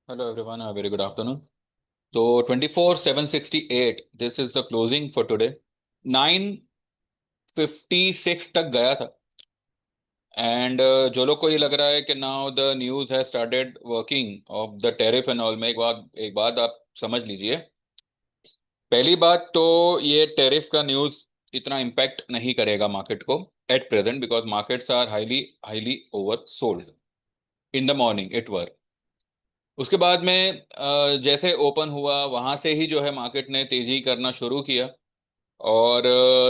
Hello everyone, a very good afternoon. तो 24,768 this is the closing for today. 956 तक गया था. एंड जो लोग को ये लग रहा है कि now the news has started working of the tariff and all में, एक बात आप समझ लीजिए. पहली बात तो ये टेरिफ का न्यूज इतना इम्पैक्ट नहीं करेगा मार्केट को at present, because markets are highly highly over sold. In the morning it were. उसके बाद में जैसे ओपन हुआ वहां से ही जो है मार्केट ने तेजी करना शुरू किया. और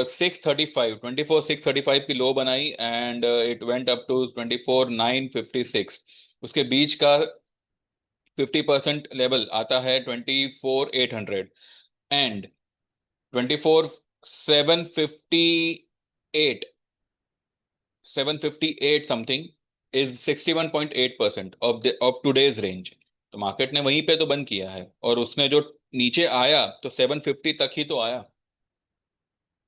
635, 24,635 की लो बनाई and it went up to 24,956. उसके बीच का 50% लेवल आता है 24,800. And 24,758, 758 something is 61.8% of today's range. तो मार्केट ने वहीं पे तो बंद किया है, और उसने जो नीचे आया तो 750 तक ही तो आया.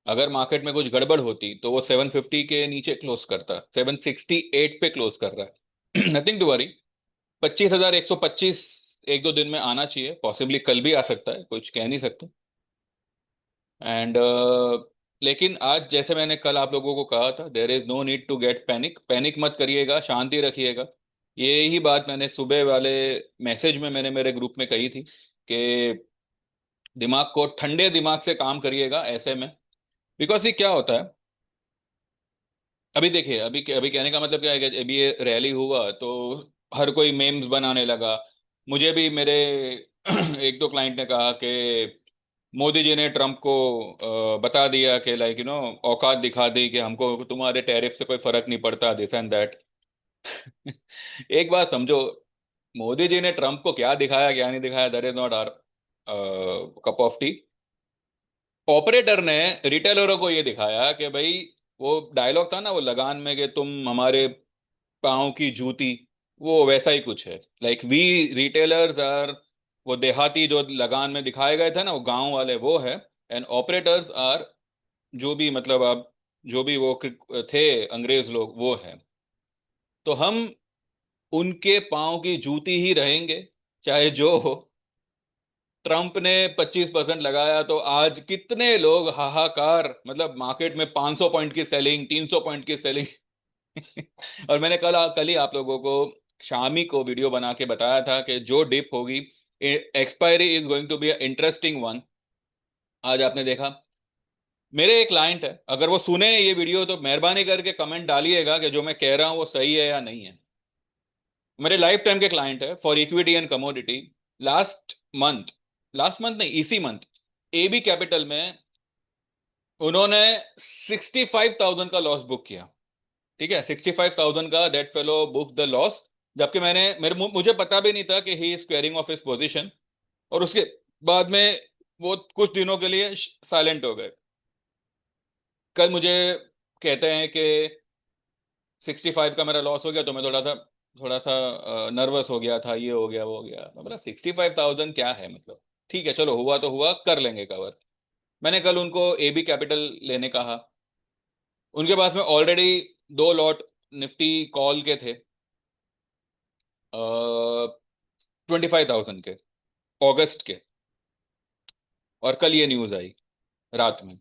अगर मार्केट में कुछ गड़बड़ होती तो वो 750 के नीचे क्लोज करता. 768 पे क्लोज कर रहा है. Nothing to worry. 25,125 एक दो दिन में आना चाहिए, पॉसिबली कल भी आ सकता है, कुछ कह नहीं सकते. एंड लेकिन आज जैसे मैंने कल आप लोगों को कहा था, there is no need to get panic. Panic मत करिएगा, शांति रखिएगा. ये ही बात मैंने सुबह वाले मैसेज में मैंने मेरे ग्रुप में कही थी कि दिमाग को ठंडे दिमाग से काम करिएगा ऐसे में. बिकॉज ये क्या होता है, अभी देखिए, अभी अभी कहने का मतलब क्या है कि अभी ये रैली हुआ तो हर कोई मेम्स बनाने लगा. मुझे भी मेरे एक दो क्लाइंट ने कहा कि मोदी जी ने ट्रम्प को बता दिया कि लाइक औकात दिखा दी कि हमको तुम्हारे टैरिफ से कोई फर्क नहीं पड़ता, दिस एंड दैट. एक बात समझो, मोदी जी ने ट्रम्प को क्या दिखाया क्या नहीं दिखाया, that is not our cup of tea. Operator ने रिटेलरों को ये दिखाया कि भाई, वो डायलॉग था ना वो लगान में कि तुम हमारे पाँव की जूती, वो वैसा ही कुछ है. लाइक वी रिटेलर्स आर, वो देहाती जो लगान में दिखाए गए थे ना, वो गांव वाले वो है. एंड ऑपरेटर्स आर, जो भी मतलब आप, जो भी वो थे अंग्रेज लोग, वो है. तो हम उनके पाँव की जूती ही रहेंगे, चाहे जो हो. ट्रम्प ने 25% लगाया तो आज कितने लोग हाहाकार, मतलब मार्केट में 500 पॉइंट की सेलिंग, 300 पॉइंट की सेलिंग. और मैंने कल कल ही आप लोगों को शामी को वीडियो बना के बताया था कि जो डिप होगी, expiry is going to be interesting one. आज आपने देखा. मेरे एक क्लाइंट है, अगर वो सुने ये वीडियो तो मेहरबानी करके कमेंट डालिएगा कि जो मैं कह रहा हूँ वो सही है या नहीं है. मेरे लाइफ टाइम के क्लाइंट है for equity and commodity. Last month, last month नहीं, इसी मंथ एबी कैपिटल में उन्होंने 65,000 का लॉस बुक किया. ठीक है, 65,000 का that fellow book the loss. जबकि मुझे पता भी नहीं था कि he is squaring of his position. और उसके बाद में वो कुछ दिनों के लिए साइलेंट हो गए. कल मुझे कहते हैं कि 65 का मेरा लॉस हो गया, तो मैं थोड़ा सा नर्वस हो गया था, ये हो गया वो हो गया. मैं बोला 65,000 क्या है मतलब. ठीक है चलो, हुआ तो हुआ, कर लेंगे कवर. मैंने कल उनको एबी कैपिटल लेने कहा. उनके पास में ऑलरेडी दो लॉट निफ्टी कॉल के थे, 25,000 के, अगस्त के. और कल ये न्यूज आई रात में.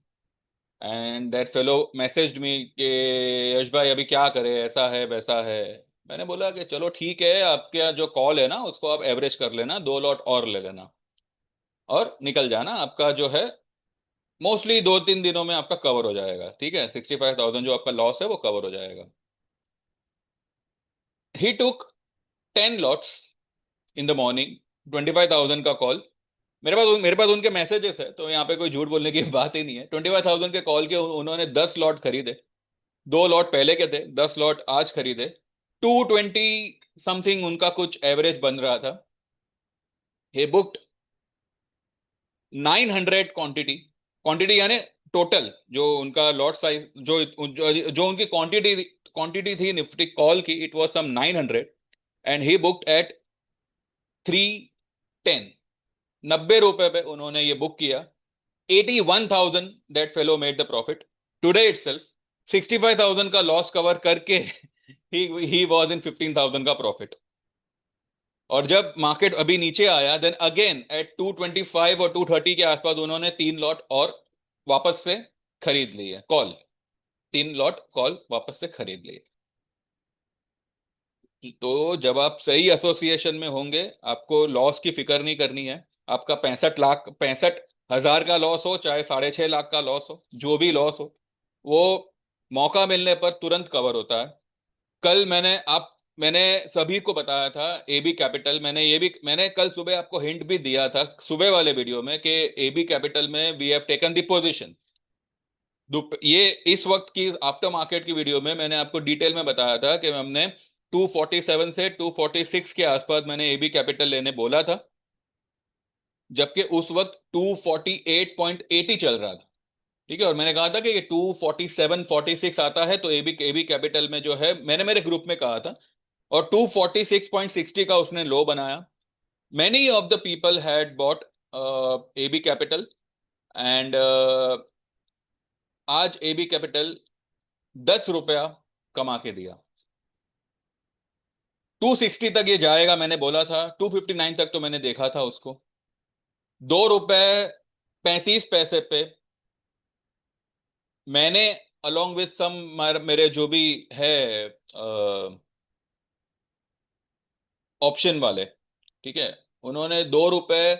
And that fellow messaged me कि यश भाई अभी क्या करें, ऐसा है वैसा है. मैंने बोला कि चलो ठीक है, आपके यहाँ जो कॉल है ना उसको आप एवरेज कर लेना, दो लॉट और ले लेना और निकल जाना. आपका जो है मोस्टली 2-3 दिनों में आपका कवर हो जाएगा. ठीक है, 65,000 जो आपका लॉस है वो कवर हो जाएगा. ही टुक 10 लॉट्स इन द मॉर्निंग. 25,000 का कॉल. मेरे पास उनके मैसेजेस है, तो यहाँ पे कोई झूठ बोलने की बात ही नहीं है. 25,000 के कॉल के उन्होंने 10 लॉट खरीदे. दो लॉट पहले के थे, 10 लॉट आज खरीदे. 220 समथिंग उनका कुछ एवरेज बन रहा था. He booked 900 quantity. क्वांटिटी यानी टोटल जो उनका लॉट साइज, जो उनकी क्वांटिटी क्वांटिटी थी निफ्टी कॉल की, it was some 900. And he booked at 310. 90 रुपए पे उन्होंने ये बुक किया. 81,000 that fellow made the profit today itself. 65,000 का लॉस कवर करके ही वॉज इन 15,000 का प्रॉफिट. और जब मार्केट अभी नीचे आया, देन अगेन एट 225 और 230 के आसपास उन्होंने 3 लॉट और वापस से खरीद लिए कॉल। 3 लॉट कॉल वापस से खरीद लिए। तो जब आप सही एसोसिएशन में होंगे, आपको लॉस की फिक्र नहीं करनी है। आपका 65 लाख 65 हजार का लॉस हो, चाहे 6.5 लाख का लॉस हो, जो भी लॉस हो, वो मौका मिलने पर तुरंत कवर होता है। कल मैंने सभी को बताया था एबी कैपिटल, मैंने कल सुबह आपको हिंट भी दिया था सुबह वाले वीडियो में कि एबी कैपिटल में we have taken the position. ये इस वक्त की आफ्टर मार्केट की वीडियो में मैंने आपको डिटेल में बताया था कि हमने 247 से 246 के आसपास मैंने एबी कैपिटल लेने बोला था, जबकि उस वक्त 248.80 चल रहा था। ठीक है, और मैंने कहा था कि ये 247-46 आता है तो एबी एबी कैपिटल में जो है, मैंने मेरे ग्रुप में कहा था। और 246.60 का उसने लो बनाया। Many of the people had bought AB capital, and आज एबी कैपिटल 10 रुपया कमा के दिया। 260 तक ये जाएगा मैंने बोला था, 259 तक तो मैंने देखा था उसको। 2 रुपए 35 पैसे पे मैंने अलोंग विथ सम मेरे जो भी है ऑप्शन वाले, ठीक है, उन्होंने 2 रुपए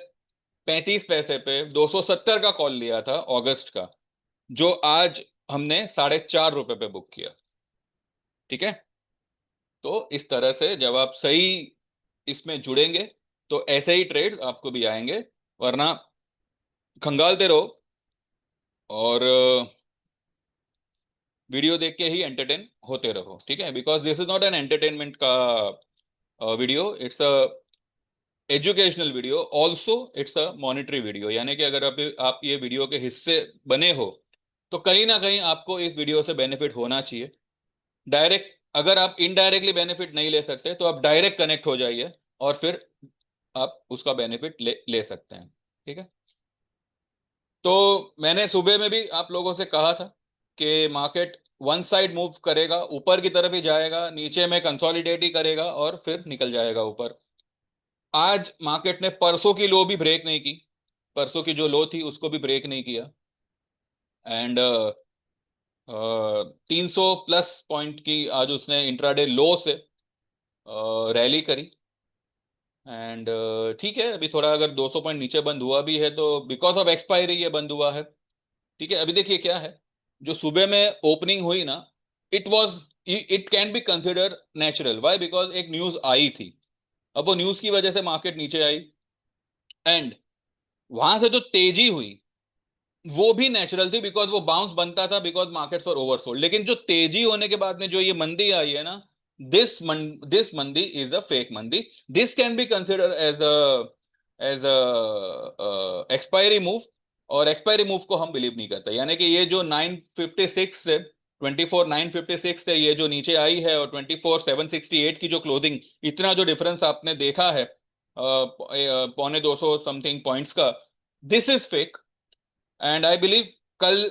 35 पैसे पे 270 का कॉल लिया था अगस्त का, जो आज हमने 4.5 रुपए पे बुक किया। ठीक है। तो इस तरह से जब आप सही इसमें जुड़ेंगे तो ऐसे ही ट्रेड आपको भी आएंगे, वरना खंगालते रहो और वीडियो देख के ही एंटरटेन होते रहो। ठीक है, because this is not an entertainment का video, it's a educational video, also it's a monetary video. यानी कि अगर आप ये वीडियो के हिस्से बने हो तो कहीं ना कहीं आपको इस वीडियो से बेनिफिट होना चाहिए। डायरेक्ट, अगर आप इनडायरेक्टली बेनिफिट नहीं ले सकते तो आप डायरेक्ट कनेक्ट हो जाइए और फिर आप उसका बेनिफिट ले सकते हैं। ठीक है। तो मैंने सुबह में भी आप लोगों से कहा था कि मार्केट वन साइड मूव करेगा, ऊपर की तरफ ही जाएगा, नीचे में कंसोलिडेट ही करेगा और फिर निकल जाएगा ऊपर। आज मार्केट ने परसों की लो भी ब्रेक नहीं की, परसों की जो लो थी उसको भी ब्रेक नहीं किया, एंड 300 प्लस पॉइंट की आज उसने इंट्राडे लो से रैली करी। एंड ठीक है, अभी थोड़ा अगर 200 पॉइंट नीचे बंद हुआ भी है तो बिकॉज ऑफ एक्सपायरी ये बंद हुआ है। ठीक है, अभी देखिए क्या है, जो सुबह में ओपनिंग हुई ना, it was it can be consider natural. Why? Because एक न्यूज आई थी, अब वो न्यूज की वजह से मार्केट नीचे आई, एंड वहां से जो तेजी हुई वो भी नेचुरल थी, बिकॉज वो बाउंस बनता था, बिकॉज मार्केट्स फॉर ओवरसोल्ड। लेकिन जो तेजी होने के बाद में जो ये मंदी आई है ना, दिस मंदी इज अ फेक मंदी। This can be consider as a expiry move, और एक्सपायरी मूव को हम बिलीव नहीं करते। यानी कि ये जो 956 से 24,956 से ये जो नीचे आई है और 24,768 की जो क्लोजिंग, इतना जो डिफरेंस आपने देखा है, पौने 200 समथिंग पॉइंट्स का, this is fake. And I believe कल,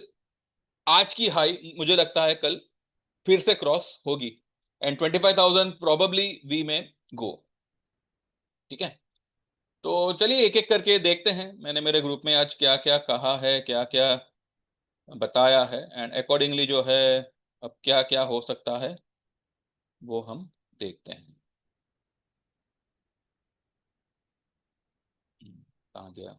आज की हाई मुझे लगता है कल फिर से क्रॉस होगी, एंड 25,000 प्रोबेबली वी में गो। ठीक है। तो चलिए एक एक करके देखते हैं मैंने मेरे ग्रुप में आज क्या क्या कहा है, क्या क्या बताया है, एंड अकॉर्डिंगली जो है अब क्या क्या हो सकता है वो हम देखते हैं। कहाँ गया?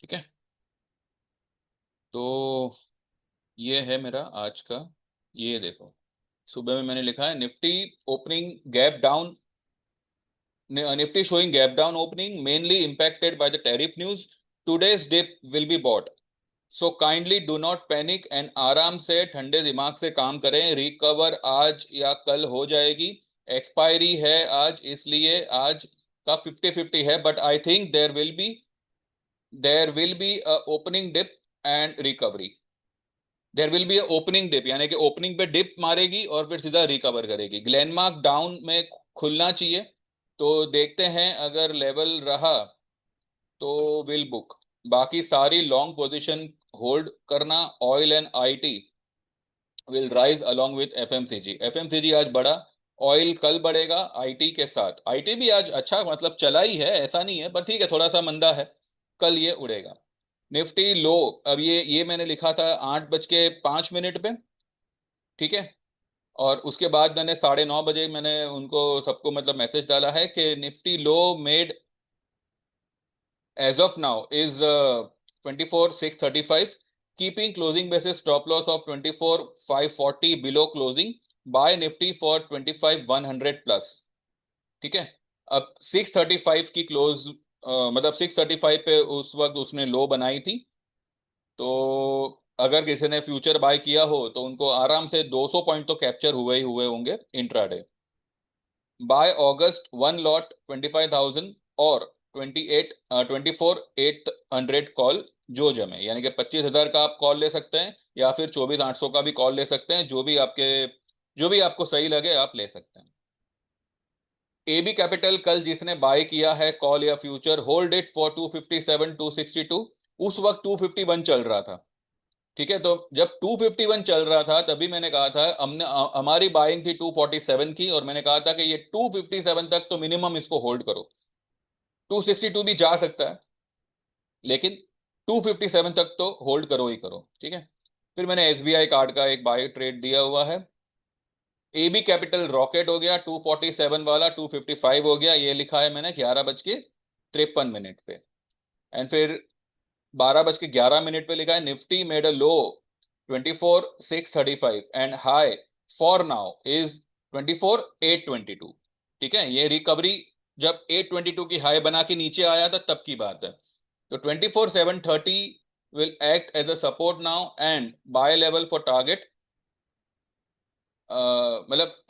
ठीक है। तो ये है मेरा आज का, ये देखो, सुबह में मैंने लिखा है Nifty opening gap down, Nifty showing gap down opening, mainly impacted by the tariff news. Today's dip will be bought. So kindly do not panic and आराम से ठंडे दिमाग से काम करें। रिकवर आज या कल हो जाएगी। एक्सपायरी है आज, इसलिए आज का 50-50 है, but I think there will be opening dip and recovery. There will be a opening dip, यानी कि ओपनिंग पे डिप मारेगी और फिर सीधा रिकवर करेगी। ग्लेनमार्क डाउन में खुलना चाहिए, तो देखते हैं अगर लेवल रहा तो विल बुक। बाकी सारी लॉन्ग पोजीशन होल्ड करना। Oil and IT will rise along with FMCG. FMCG आज बढ़ा, ऑयल कल बढ़ेगा आईटी के साथ। आईटी भी आज अच्छा मतलब चला ही है, ऐसा नहीं है, पर ठीक है थोड़ा सा मंदा है, कल ये उड़ेगा। निफ्टी लो, अब ये मैंने लिखा था 8:05 पे, ठीक है। और उसके बाद मैंने 9:30 मैंने उनको सबको मतलब मैसेज डाला है कि Nifty low made as of now is 24,635, keeping closing basis stop loss of 24,540 below closing, buy nifty for 25,100 plus, ठीक है। अब 635 की क्लोज, मतलब 635 पे उस वक्त उसने लो बनाई थी, तो अगर किसी ने फ्यूचर बाय किया हो तो उनको आराम से 200 पॉइंट तो कैप्चर हुए ही हुए होंगे इंट्राडे। बाय अगस्त वन लॉट 25,000 और 24,800 कॉल जो जमे, यानी कि 25,000 का आप कॉल ले सकते हैं या फिर 24,800 का भी कॉल ले सकते हैं, जो भी आपको सही लगे आप ले सकते हैं। एबी कैपिटल कल जिसने बाय किया है कॉल या फ्यूचर, होल्ड इट फॉर 257 262। उस वक्त 251 चल रहा था, ठीक है। तो जब 251 चल रहा था तभी मैंने कहा था, हमारी बाइंग थी 247 की, और मैंने कहा था कि ये 257 तक तो मिनिमम इसको होल्ड करो। 262 भी जा सकता है, लेकिन 257 तक तो होल्ड करो ही करो, ठीक है। फिर मैंने एसबीआई कार्ड का एक बाय ट्रेड दिया हुआ है। एबी कैपिटल रॉकेट हो गया 247 वाला, 255 हो गया, ये लिखा है मैंने 11:53 पे। एंड फिर 12:11 पे लिखा है Nifty made a low 24,635 and high for now is 24,822, ठीक है। ये रिकवरी जब 822 की हाई बना के नीचे आया था तब की बात है। तो 24,730 will act as a support now and buy level for target, मतलब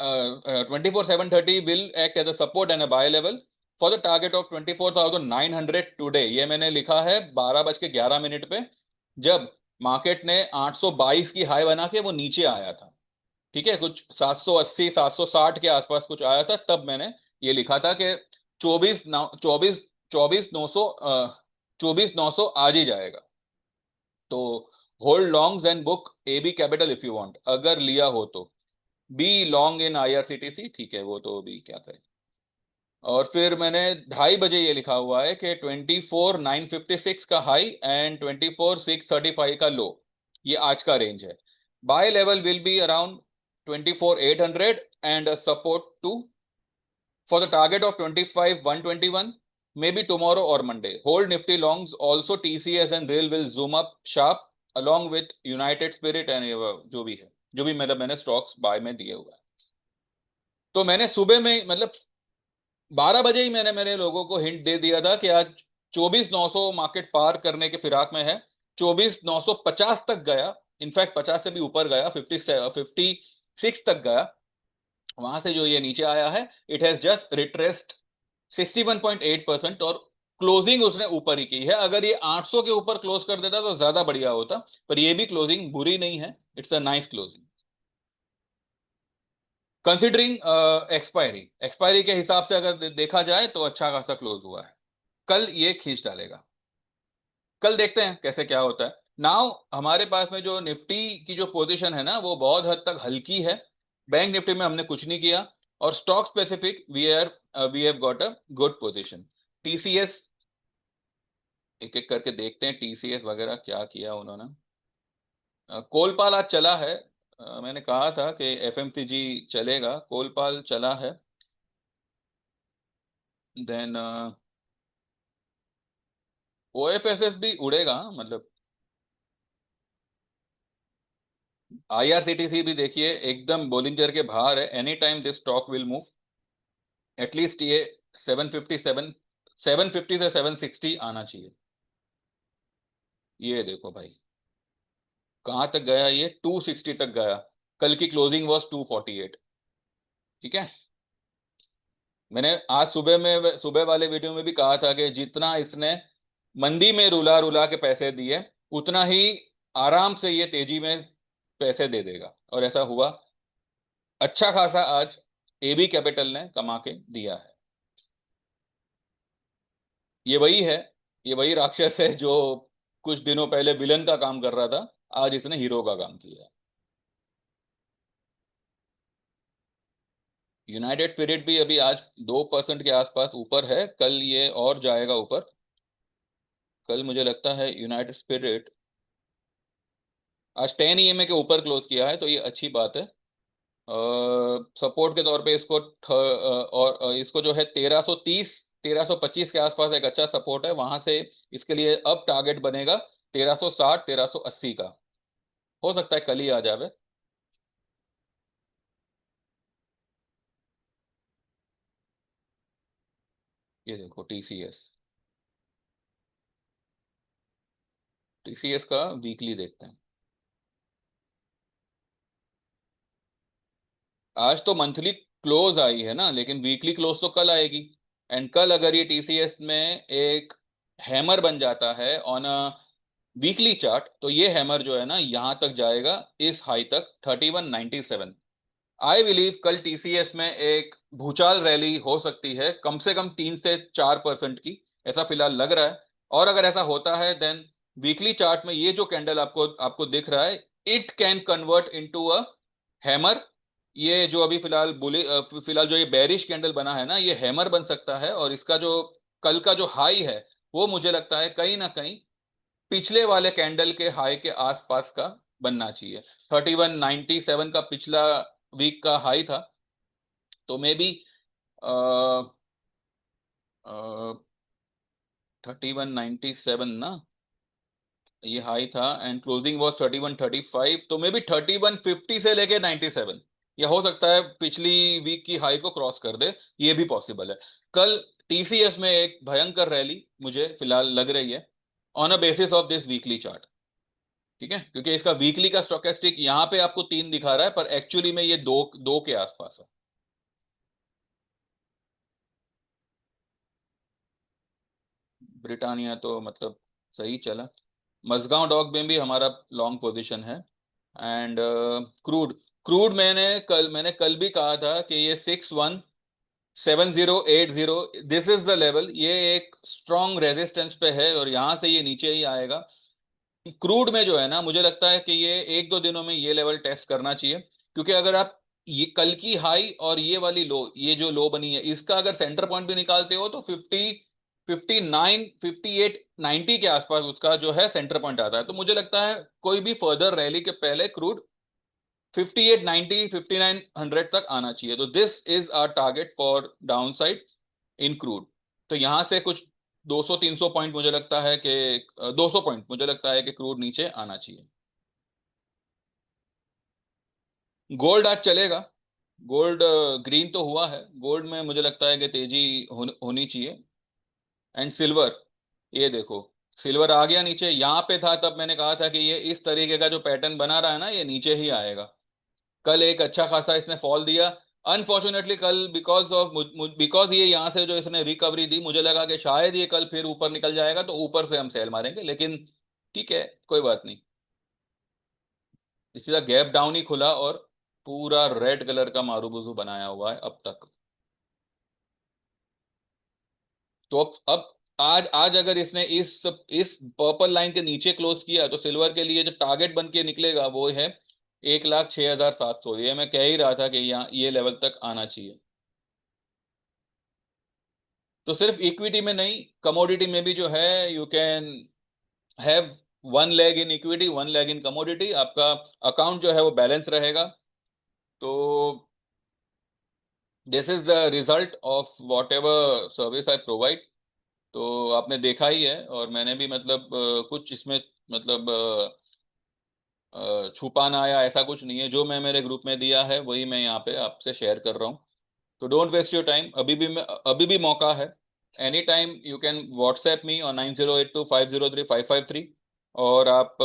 24,730 will act as a support and a buy level for the target of 24,900 today. ये मैंने लिखा है 12:11 पे, जब मार्केट ने 822 की हाई बना के वो नीचे आया था, ठीक है। कुछ 780 760 के आसपास कुछ आया था, तब मैंने ये लिखा था कि 24 24 900 24,900 आज ही जाएगा। तो hold longs and book AB capital if you want, अगर लिया हो तो। बी लॉन्ग इन आईआरसीटीसी, ठीक है, वो तो भी क्या करें। और फिर मैंने 2:30 ये लिखा हुआ है कि 24,956 का हाई एंड 24,635 का लो, ये आज का रेंज है। Buy level will be around 24,800 and support to for the target of 25,121, may be tomorrow और Monday. Hold Nifty longs also TCS and rail will zoom up sharp along with United Spirit and जो भी है, जो भी मतलब मैंने stocks bye में दिए हुए हैं। तो मैंने सुबह में मतलब 12 ही मैंने मेरे लोगों को हिंट दे दिया था कि आज 24,900 मार्केट पार करने के फिराक में है। 24,950 तक गया, इनफैक्ट 50 से भी ऊपर गया, 56 तक गया। वहां से जो ये नीचे आया है, इट हैज जस्ट रिट्रेस्ड 61.8% और क्लोजिंग उसने ऊपर ही की है। अगर ये 800 के ऊपर क्लोज कर देता तो ज्यादा बढ़िया होता, पर ये भी क्लोजिंग बुरी नहीं है, it's a nice closing considering expiry. Expiry के हिसाब से अगर देखा जाए तो अच्छा खासा क्लोज हुआ है। कल ये खींच डालेगा, कल देखते हैं कैसे क्या होता है। नाउ हमारे पास में जो निफ्टी की जो पोजीशन है ना, वो बहुत हद तक हल्की है। बैंक निफ्टी में हमने कुछ नहीं किया, और stock specific we have got a good position. TCS एक एक करके देखते हैं, टीसीएस वगैरह क्या किया उन्होंने। कोलपाल आज चला है, मैंने कहा था कि एफएमसीजी चलेगा, कोलपाल चला है। देन ओएफएसएस भी उड़ेगा, मतलब आईआरसीटीसी भी देखिए एकदम बोलिंजर के बाहर है, any time this stock will move. At least ये 757 750 से 760 आना चाहिए। ये देखो भाई कहाँ तक गया, ये 260 तक गया। कल की क्लोजिंग वॉज 248, ठीक है। मैंने आज सुबह वाले वीडियो में भी कहा था कि जितना इसने मंदी में रुला रुला के पैसे दिए, उतना ही आराम से ये तेजी में पैसे दे देगा, और ऐसा हुआ। अच्छा खासा आज एबी कैपिटल ने कमा के दिया है। ये वही है, ये वही राक्षस है जो कुछ दिनों पहले विलन का काम कर रहा था, आज इसने हीरो का काम किया है। यूनाइटेड स्पिरिट भी अभी आज 2% के आसपास ऊपर है, कल ये और जाएगा ऊपर। कल मुझे लगता है यूनाइटेड स्पिरिट आज 10 EMA के ऊपर क्लोज किया है, तो ये अच्छी बात है। सपोर्ट के तौर पे इसको इसको जो है 1330 1325 के आसपास एक अच्छा सपोर्ट है, वहां से इसके लिए अब टारगेट बनेगा 1360 1380 का। हो सकता है कल ही आ जावे। ये देखो टीसीएस, टीसीएस का वीकली देखते हैं। आज तो मंथली क्लोज आई है ना, लेकिन वीकली क्लोज तो कल आएगी। एंड कल अगर ये टीसीएस में एक हैमर बन जाता है ऑन अ वीकली चार्ट, तो ये हैमर जो है ना यहां तक जाएगा, इस हाई तक 3197। आई बिलीव कल टीसीएस में एक भूचाल रैली हो सकती है, कम से कम 3 से 4% की, ऐसा फिलहाल लग रहा है। और अगर ऐसा होता है देन वीकली चार्ट में ये जो कैंडल आपको आपको दिख रहा है, it can convert into a hammer. ये जो अभी फिलहाल फिलहाल जो ये बेरिश कैंडल बना है ना, ये हैमर बन सकता है, और इसका जो कल का जो हाई है वो मुझे लगता है कहीं ना कहीं पिछले वाले कैंडल के हाई के आसपास का बनना चाहिए। 3197 का पिछला वीक का हाई था, तो मे बी 3197 ना ये हाई था, एंड क्लोजिंग वॉज 3135, तो मे बी 3150 से लेके 97, या हो सकता है पिछली वीक की हाई को क्रॉस कर दे। ये भी पॉसिबल है। कल टीसीएस में एक भयंकर रैली मुझे फिलहाल लग रही है, on a basis of this weekly chart. ठीक है, क्योंकि इसका वीकली का स्टोकेस्टिक यहाँ पे आपको 3 दिखा रहा है, पर एक्चुअली में ये दो दो के आसपास है। ब्रिटानिया तो मतलब सही चला। मजगांव डॉक में भी हमारा लॉन्ग पोजीशन है। एंड क्रूड, मैंने कल भी कहा था कि ये 617080, दिस इज द लेवल, ये एक स्ट्रॉन्ग रेजिस्टेंस पे है, और यहां से ये नीचे ही आएगा। क्रूड में जो है ना, मुझे लगता है कि ये 1-2 दिनों में ये लेवल टेस्ट करना चाहिए, क्योंकि अगर आप ये कल की हाई और ये वाली लो, ये जो लो बनी है, इसका अगर सेंटर पॉइंट भी निकालते हो तो 59 58 90 के आसपास उसका जो है सेंटर पॉइंट आता है। तो मुझे लगता है कोई भी फर्दर रैली के पहले क्रूड 5890 5900 तक आना चाहिए। तो this is our target for downside in crude. तो यहां से कुछ 200-300 पॉइंट मुझे लगता है कि 200 पॉइंट मुझे लगता है कि क्रूड नीचे आना चाहिए। गोल्ड आज चलेगा। गोल्ड ग्रीन तो हुआ है, गोल्ड में मुझे लगता है कि तेजी होनी चाहिए। एंड सिल्वर, ये देखो सिल्वर आ गया नीचे, यहाँ पे था तब मैंने कहा था कि ये इस तरीके का जो पैटर्न बना रहा है ना, ये नीचे ही आएगा। कल एक अच्छा खासा इसने फॉल दिया। अनफॉर्चुनेटली कल बिकॉज ये यहाँ से जो इसने रिकवरी दी, मुझे लगा कि शायद ये कल फिर ऊपर निकल जाएगा, तो ऊपर से हम सेल मारेंगे, लेकिन ठीक है, कोई बात नहीं। इसी का गैप डाउन ही खुला, और पूरा रेड कलर का मारूबुजू बनाया हुआ है अब तक। तो अब आज आज अगर इसने इस पर्पल लाइन के नीचे क्लोज किया, तो सिल्वर के लिए जो टारगेट बन के निकलेगा वो है 1,06,700। ये मैं कह ही रहा था कि यहाँ ये लेवल तक आना चाहिए। तो सिर्फ इक्विटी में नहीं, कमोडिटी में भी जो है, you can have 1 leg in equity 1 leg in commodity, आपका अकाउंट जो है वो बैलेंस रहेगा। तो this is the result of what ever service I provide. तो आपने देखा ही है, और मैंने भी मतलब कुछ इसमें मतलब छुपाना या ऐसा कुछ नहीं है। जो मैं मेरे ग्रुप में दिया है वही मैं यहाँ पे आपसे शेयर कर रहा हूँ। तो डोंट वेस्ट योर टाइम, अभी भी मौका है। Any time you can WhatsApp me और 9082503553। और आप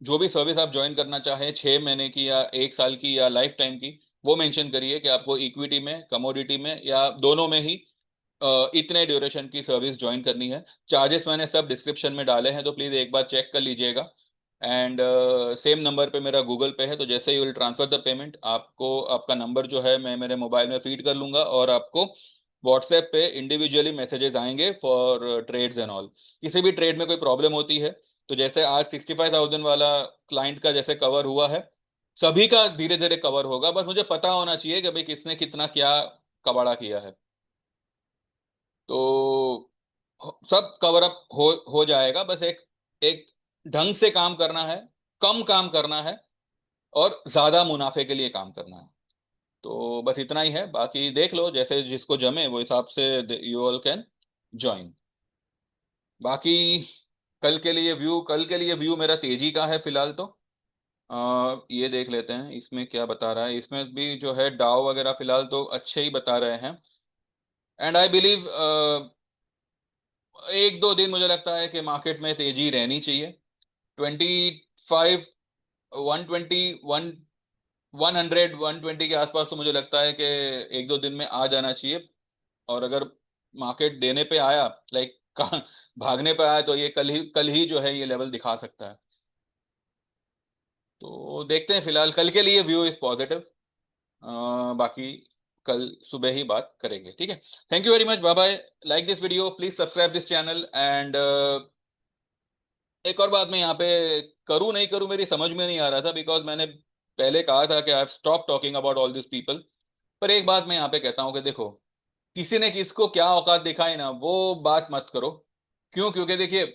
जो भी सर्विस आप ज्वाइन करना चाहें, 6 महीने की या 1 साल की या लाइफ टाइम की, वो मेंशन करिए कि आपको इक्विटी में, कमोडिटी में, या दोनों में ही इतने ड्यूरेशन की सर्विस ज्वाइन करनी है। चार्जेस मैंने सब डिस्क्रिप्शन में डाले हैं, तो प्लीज़ एक बार चेक कर लीजिएगा। एंड सेम नंबर पे मेरा गूगल पे है, तो जैसे you will transfer the payment, आपको आपका नंबर जो है मैं मेरे मोबाइल में फीड कर लूंगा, और आपको व्हाट्सएप पे इंडिविजुअली मैसेजेस आएंगे फॉर ट्रेड्स एंड ऑल। किसी भी ट्रेड में कोई प्रॉब्लम होती है, तो जैसे आज 65,000 वाला क्लाइंट का जैसे कवर हुआ है, सभी का धीरे धीरे कवर होगा। बस मुझे पता होना चाहिए कि भाई किसने कितना क्या कबाड़ा किया है। तो सब कवर अप हो जाएगा। बस एक एक ढंग से काम करना है, कम काम करना है, और ज्यादा मुनाफे के लिए काम करना है। तो बस इतना ही है, बाकी देख लो जैसे जिसको जमे वो हिसाब से यू ऑल कैन ज्वाइन। बाकी कल के लिए व्यू मेरा तेजी का है फिलहाल तो। ये देख लेते हैं इसमें क्या बता रहा है। इसमें भी जो है डाउ वगैरह फिलहाल तो अच्छे ही बता रहे हैं। एंड आई बिलीव एक दो दिन मुझे लगता है कि मार्केट में तेजी रहनी चाहिए। 25, 120, 100, 120 के आसपास तो मुझे लगता है कि एक दो दिन में आ जाना चाहिए। और अगर मार्केट देने पे आया, लाइक भागने पे आया, तो ये कल ही जो है ये लेवल दिखा सकता है। तो देखते हैं, फिलहाल कल के लिए व्यू इज पॉजिटिव। बाकी कल सुबह ही बात करेंगे, ठीक है। Thank you very much, bye bye. Like this video, please subscribe this channel, and एक और बात मैं यहाँ पे करूँ नहीं करूँ मेरी समझ में नहीं आ रहा था, बिकॉज मैंने पहले कहा था कि I have stop talking about all this people. पर एक बात मैं यहाँ पे कहता हूँ कि देखो, किसी ने किसको क्या औकात दिखाई ना, वो बात मत करो। क्यों? क्योंकि देखिए,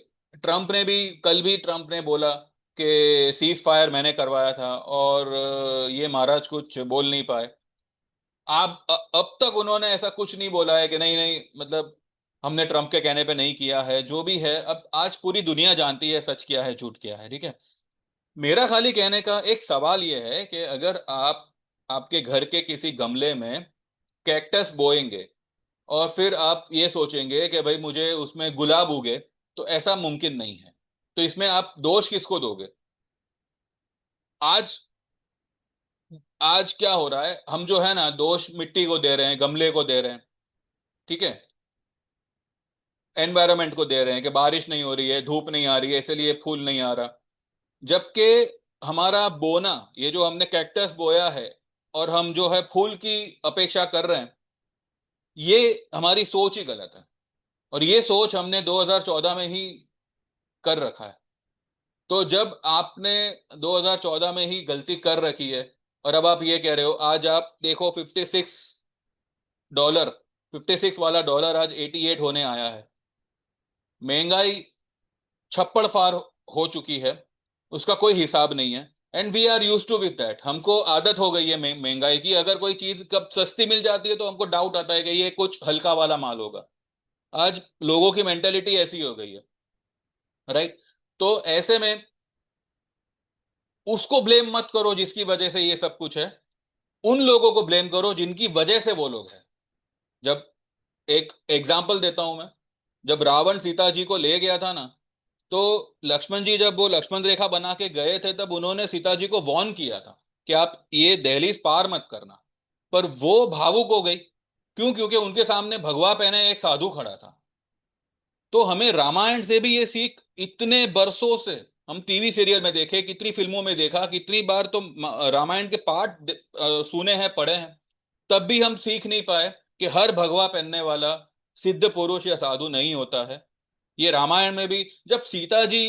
कल भी ट्रम्प ने बोला कि सीज फायर मैंने करवाया था, और ये महाराज कुछ बोल नहीं पाए। अब तक उन्होंने ऐसा कुछ नहीं बोला है कि नहीं नहीं, मतलब हमने ट्रम्प के कहने पे नहीं किया है। जो भी है, अब आज पूरी दुनिया जानती है सच क्या है झूठ क्या है, ठीक है। मेरा खाली कहने का एक सवाल ये है कि अगर आप आपके घर के किसी गमले में कैक्टस बोएंगे, और फिर आप ये सोचेंगे कि भाई मुझे उसमें गुलाब उगे, तो ऐसा मुमकिन नहीं है। तो इसमें आप दोष किसको दोगे? आज आज क्या हो रहा है, हम जो है ना दोष मिट्टी को दे रहे हैं, गमले को दे रहे हैं, ठीक है, एनवायरमेंट को दे रहे हैं कि बारिश नहीं हो रही है, धूप नहीं आ रही है, इसलिए फूल नहीं आ रहा। जबकि हमारा बोना, ये जो हमने कैक्टस बोया है, और हम जो है फूल की अपेक्षा कर रहे हैं, ये हमारी सोच ही गलत है। और ये सोच हमने 2014 में ही कर रखा है। तो जब आपने 2014 में ही गलती कर रखी है, और अब आप ये कह रहे हो, आज आप देखो 56 डॉलर, 56 वाला डॉलर आज 88 होने आया है। महंगाई छप्पड़ फाड़ हो चुकी है, उसका कोई हिसाब नहीं है। And we are use to with that, हमको आदत हो गई है महंगाई की। अगर कोई चीज कब सस्ती मिल जाती है तो हमको डाउट आता है कि ये कुछ हल्का वाला माल होगा। आज लोगों की मेंटेलिटी ऐसी हो गई है, राइट। तो ऐसे में उसको ब्लेम मत करो जिसकी वजह से ये सब कुछ है, उन लोगों को ब्लेम करो जिनकी वजह से वो लोग हैं। जब एक एग्जाम्पल देता हूं मैं, जब रावण सीता जी को ले गया था ना, तो लक्ष्मण जी जब वो लक्ष्मण रेखा बना के गए थे, तब उन्होंने सीता जी को वॉर्न किया था कि आप ये दहलीज पार मत करना। पर वो भावुक हो गई। क्यों? क्योंकि उनके सामने भगवा पहने एक साधु खड़ा था। तो हमें रामायण से भी ये सीख, इतने बरसों से हम टीवी सीरियल में देखे, कितनी फिल्मों में देखा, कितनी बार तो रामायण के पाठ सुने हैं, पढ़े हैं, तब भी हम सीख नहीं पाए कि हर भगवा पहनने वाला सिद्ध पुरुष या साधु नहीं होता है। ये रामायण में भी जब सीता जी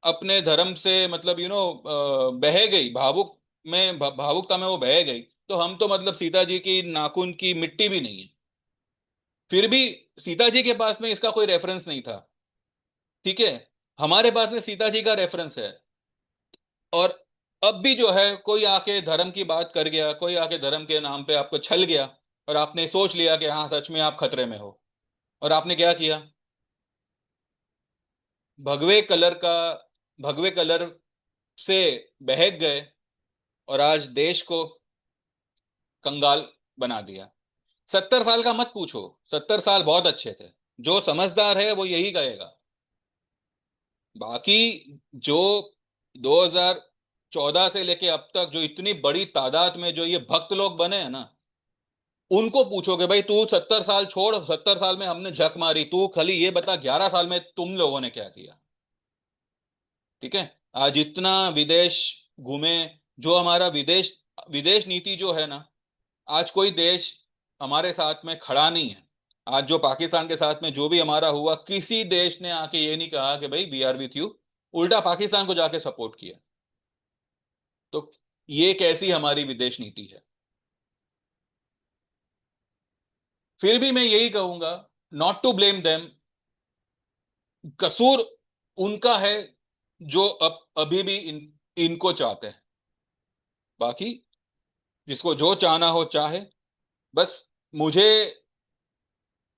अपने धर्म से, मतलब बह गई, भावुकता में वो बह गई, तो हम तो मतलब सीता जी की नाखून की मिट्टी भी नहीं है। फिर भी सीता जी के पास में इसका कोई रेफरेंस नहीं था, ठीक है। हमारे पास में सीता जी का रेफरेंस है। और अब भी जो है कोई आके धर्म की बात कर गया, कोई आके धर्म के नाम पे आपको छल गया, और आपने सोच लिया कि हाँ सच में आप खतरे में हो, और आपने क्या किया? भगवे कलर का भगवे कलर से बहक गए, और आज देश को कंगाल बना दिया। 70 साल का मत पूछो, 70 साल बहुत अच्छे थे। जो समझदार है वो यही कहेगा। बाकी जो 2014 से लेके अब तक जो इतनी बड़ी तादाद में जो ये भक्त लोग बने हैं ना, उनको पूछोगे भाई तू 70 साल छोड़, 70 साल में हमने झक मारी, तू खाली ये बता 11 साल में तुम लोगों ने क्या किया, ठीक है। आज जितना विदेश घूमे, जो हमारा विदेश विदेश नीति जो है ना, आज कोई देश हमारे साथ में खड़ा नहीं है। आज जो पाकिस्तान के साथ में जो भी हमारा हुआ, किसी देश ने आके ये नहीं कहा कि भाई वी आर विथ यू, उल्टा पाकिस्तान को जाके सपोर्ट किया। तो ये कैसी हमारी विदेश नीति है? फिर भी मैं यही कहूंगा, नॉट टू ब्लेम देम, कसूर उनका है जो अब अभी भी इनको चाहते हैं। बाकी जिसको जो चाहना हो चाहे। बस मुझे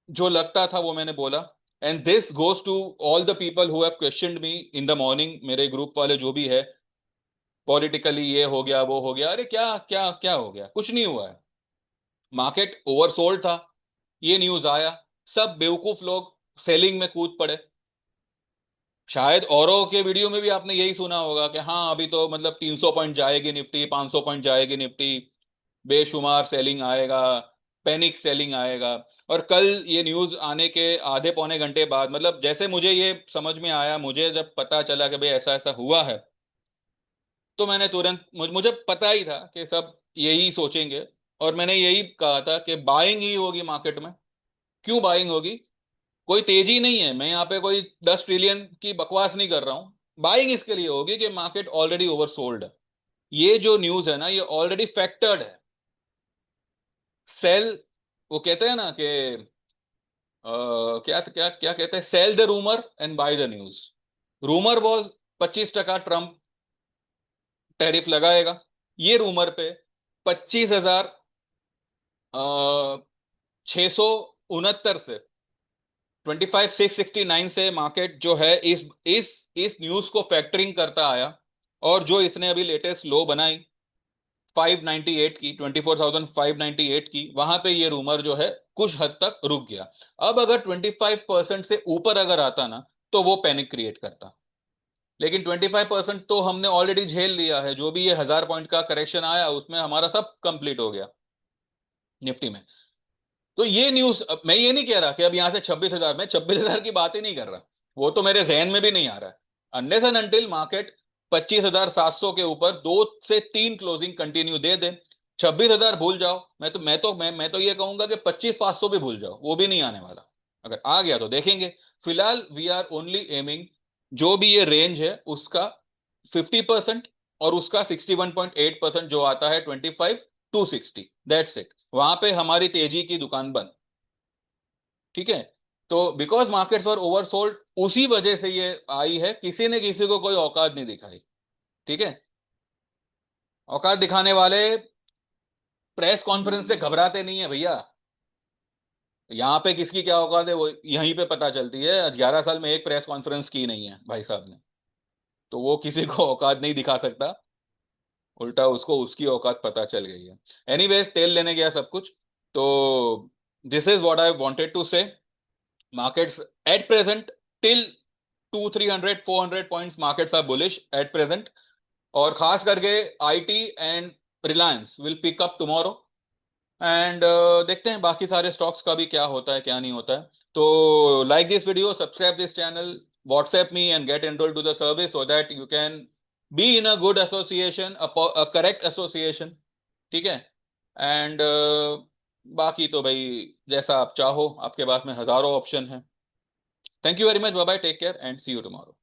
जो लगता था वो मैंने बोला। And this goes to all the people who have questioned me in the morning, मेरे ग्रुप वाले जो भी है, पॉलिटिकली ये हो गया वो हो गया, अरे क्या क्या क्या हो गया? कुछ नहीं हुआ है। मार्केट ओवरसोल्ड था, ये न्यूज आया, सब बेवकूफ लोग सेलिंग में कूद पड़े। शायद औरों के वीडियो में भी आपने यही सुना होगा कि हाँ अभी तो मतलब 300 पॉइंट जाएगी निफ्टी, 500 पॉइंट जाएगी निफ्टी, बेशुमार सेलिंग आएगा, पैनिक सेलिंग आएगा। और कल ये न्यूज आने के आधे पौने घंटे बाद, मतलब जैसे मुझे ये समझ में आया, मुझे जब पता चला कि भाई ऐसा ऐसा हुआ है, तो मैंने तुरंत मुझे पता ही था कि सब यही सोचेंगे। और मैंने यही कहा था कि बाइंग ही होगी मार्केट में। क्यों बाइंग होगी? कोई तेजी नहीं है, मैं यहाँ पे कोई 10 ट्रिलियन की बकवास नहीं कर रहा हूँ। बाइंग इसके लिए होगी कि मार्केट ऑलरेडी ओवरसोल्ड है। ये जो न्यूज है ना, ये ऑलरेडी फैक्टर्ड है। सेल, वो कहते हैं ना कि क्या क्या क्या कहते हैं, sell the rumour and buy the news. Rumour was 25% Trump tariff लगाएगा। ये रूमर पे 25,669 से 25,669 से मार्केट जो है इस न्यूज को फैक्टरिंग करता आया। और जो इसने अभी लेटेस्ट लो बनाई 598 की, 24,598 की, वहां पे ये रूमर जो है कुछ हद तक रुक गया। अब अगर 25% से ऊपर अगर आता ना, तो वो पैनिक क्रिएट करता। लेकिन 25% तो हमने ऑलरेडी झेल लिया है। जो भी ये 1,000 पॉइंट का करेक्शन आया उसमें हमारा सब कंप्लीट हो गया निफ्टी में। तो ये न्यूज, मैं ये नहीं कह रहा कि अब यहां से 26,000, मैं 26,000 की बात ही नहीं कर रहा। वो तो मेरे जहन में भी नहीं आ रहा है। अनलेस एंड अनटिल मार्केट 25,700 के ऊपर 2 से 3 क्लोजिंग कंटिन्यू दे दे, 26,000 भूल जाओ। मैं तो ये कहूंगा कि 25,500 भी भूल जाओ, वो भी नहीं आने वाला। अगर आ गया तो देखेंगे। फिलहाल वी आर ओनली एमिंग, जो भी ये रेंज है उसका 50%, और उसका 61.8% जो आता है 25 to 60, दैट्स इट। वहां पे हमारी तेजी की दुकान बंद। ठीक है। तो बिकॉज मार्केट्स आर ओवरसोल्ड, उसी वजह से ये आई है। किसी ने किसी को कोई औकात नहीं दिखाई। ठीक है। औकात दिखाने वाले प्रेस कॉन्फ्रेंस से घबराते नहीं है भैया। यहाँ पे किसकी क्या औकात है वो यहीं पे पता चलती है। 11 साल में एक प्रेस कॉन्फ्रेंस की नहीं है भाई साहब ने, तो वो किसी को औकात नहीं दिखा सकता। उल्टा उसको उसकी औकात पता चल गई है। एनीवेज, तेल लेने गया सब कुछ। तो this is what I wanted to say. Markets at present, till 200, 300, 400 points, markets are bullish at present. और खास करके IT and Reliance will pick up tomorrow. And देखते हैं बाकी सारे स्टॉक्स का भी क्या होता है क्या नहीं होता है। तो like this video, subscribe this channel, WhatsApp me and get enrol to the service so that you can be in a good association, a correct association. ठीक है। एंड बाकी तो भाई जैसा आप चाहो, आपके पास में हजारों ऑप्शन है। Thank you very much, bye bye, take care and see you tomorrow.